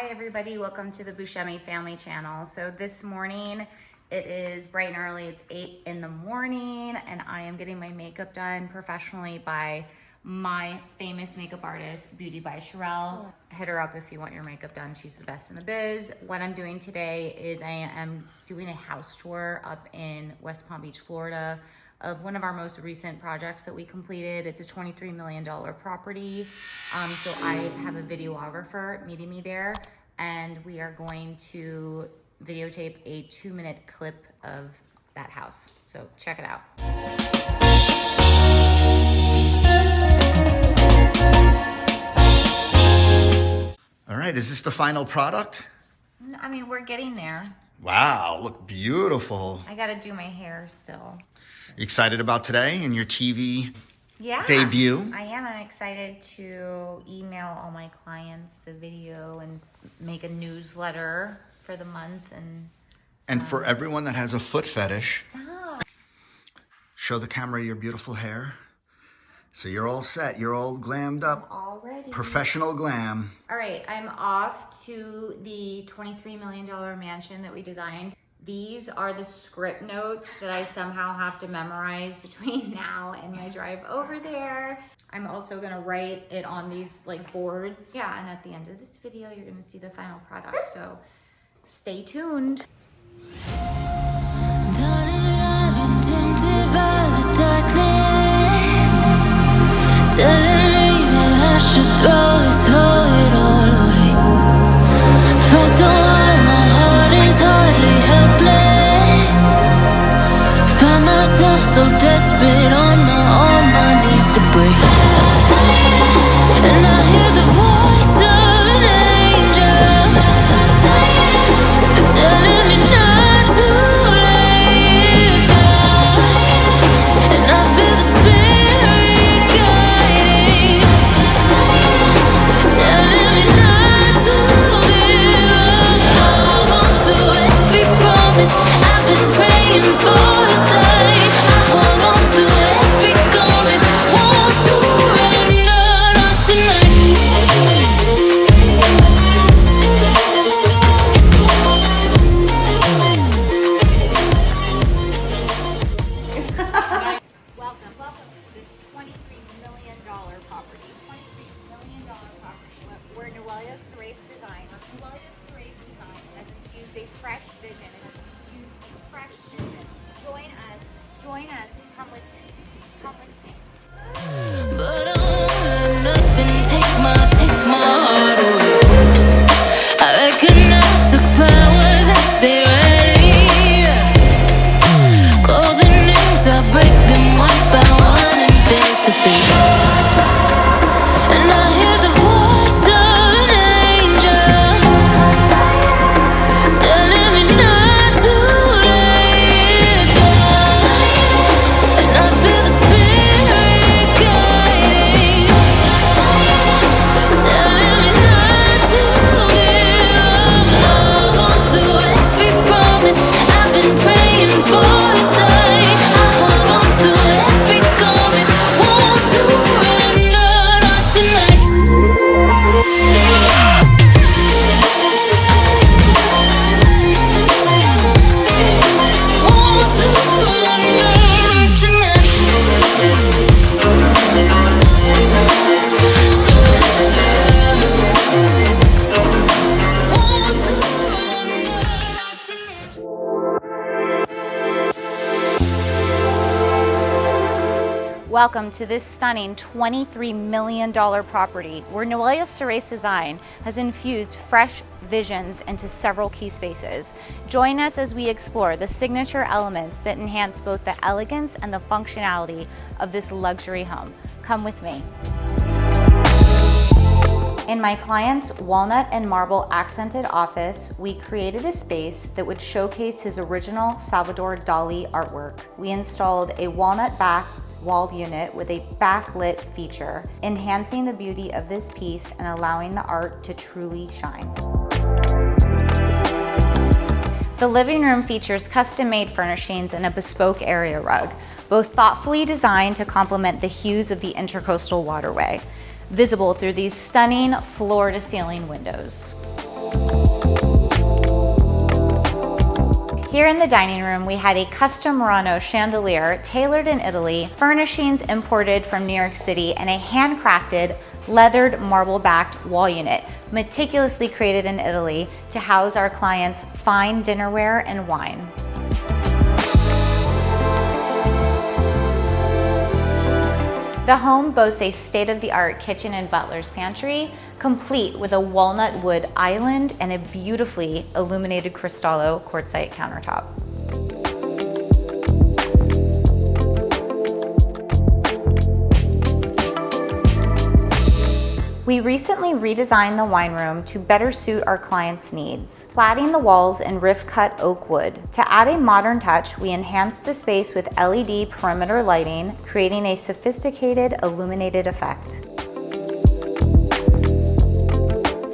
Hi everybody, welcome to the Buscemi Family Channel. So this morning, it is bright and early, it's 8 in the morning, and I am getting my makeup done professionally by my famous makeup artist, Beauty by Sherelle. Hit her up if you want your makeup done, she's the best in the biz. What I'm doing today is I am doing a house tour up in West Palm Beach, Florida, of one of our most recent projects that we completed. It's a $23 million property. So I have a videographer meeting me there, and we are going to videotape a 2-minute clip of that house. So check it out. All right, is this the final product? I mean, we're getting there. Wow, look beautiful. I gotta do my hair still. You excited about today and your TV debut? I am. I'm excited to email all my clients the video and make a newsletter for the month. And for everyone that has a foot fetish, Stop. Show the camera your beautiful hair. So you're all set, you're all glammed up. All ready. Professional glam. All right, I'm off to the $23 million mansion that we designed. These are the script notes that I somehow have to memorize between now and my drive over there. I'm also gonna write it on these like boards. Yeah, and at the end of this video, you're gonna see the final product, so stay tuned. Darling, I've been tempted by the darkness, telling me that I should throw it all away. Fight so hard, my heart is hardly helpless. Find myself so desperate on my knees to break. And I hear the voice of an angel telling me not to lay down. And I feel the spirit guiding, telling me not to give up. Hold on to every promise I've been praying for tonight. I hold on to every garment, won't surrender, not tonight. Welcome to this $23 million property. $23 million property where Noelia Surace Design, has infused a fresh vision. It has infused a fresh vision. Join us, come with me. But I won't let nothing take my heart away. I recognize the powers as they ready. Golden names, I break them one by one and face to face. And I hear the voice of an angel telling me not to lay down. And I feel the spirit guiding, telling me not to give up. Hold on to every promise I've been praying for tonight. I hold on to every garment, won't surrender, not tonight. Won't surrender, not tonight. Won't surrender, not tonight. Welcome to this stunning $23 million property where Noelia Surace Design has infused fresh visions into several key spaces. Join us as we explore the signature elements that enhance both the elegance and the functionality of this luxury home. Come with me. In my client's walnut and marble accented office, we created a space that would showcase his original Salvador Dali artwork. We installed a walnut-backed wall unit with a backlit feature, enhancing the beauty of this piece and allowing the art to truly shine. The living room features custom-made furnishings and a bespoke area rug, both thoughtfully designed to complement the hues of the Intracoastal Waterway, visible through these stunning floor-to-ceiling windows. Here in the dining room, we had a custom Murano chandelier tailored in Italy, furnishings imported from New York City, and a handcrafted, leathered, marble-backed wall unit, meticulously created in Italy to house our clients' fine dinnerware and wine. The home boasts a state-of-the-art kitchen and butler's pantry, complete with a walnut wood island and a beautifully illuminated Cristallo quartzite countertop. We recently redesigned the wine room to better suit our clients' needs, cladding the walls in rift-cut oak wood. To add a modern touch, we enhanced the space with LED perimeter lighting, creating a sophisticated illuminated effect.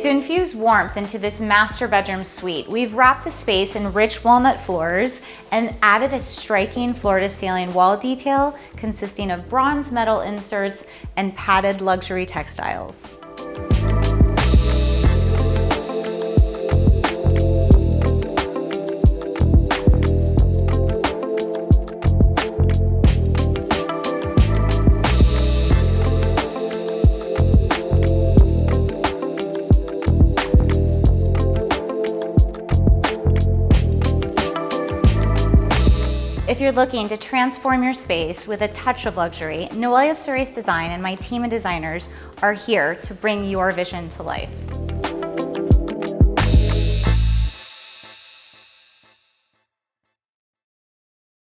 To infuse warmth into this master bedroom suite, we've wrapped the space in rich walnut floors and added a striking floor-to-ceiling wall detail consisting of bronze metal inserts and padded luxury textiles. If you're looking to transform your space with a touch of luxury, Noelia Surace Design and my team of designers are here to bring your vision to life.